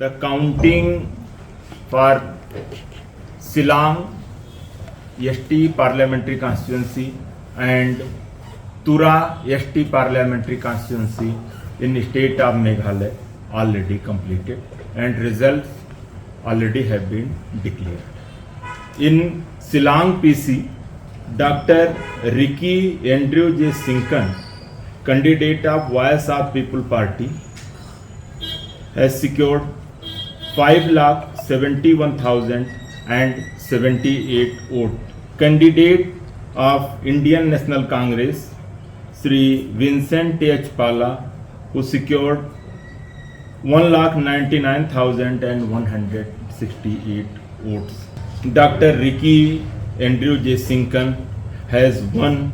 The counting for Silang ST parliamentary constituency and Tura ST parliamentary constituency in state of Meghalaya already completed and results already have been declared. In Silang PC, Dr. Ricky Andrew J. Sinkan, candidate of Voice of People Party, has secured 5,71,078 votes. Candidate of Indian National Congress, Sri Vincent H. Pala, who secured 1,99,168 votes. Dr. Ricky Andrew J. Sinkan has won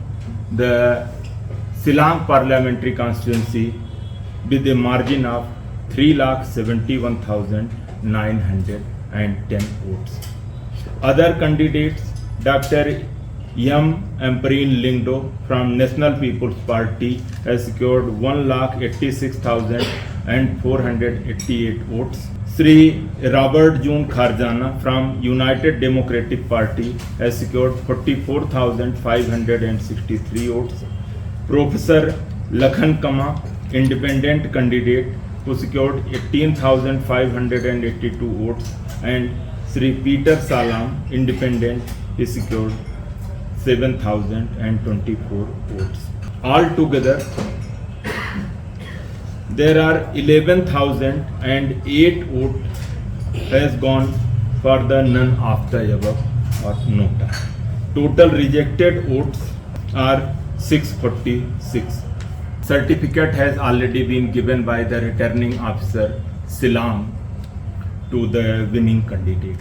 the Silang parliamentary constituency with a margin of 3,71,910 votes. Other candidates, Dr. M. Ampreen Lingdo from National People's Party has secured 1,86,488 votes. Sri Robert June Kharjana from United Democratic Party has secured 44,563 votes. Professor Lakhan Kama, independent candidate, who secured 18,582 votes, and Sri Peter Salam, independent, he secured 7,024 votes. Altogether, there are 11,008 votes has gone for the none of the above or nota. Total rejected votes are 646. Certificate has already been given by the returning officer Silang to the winning candidate.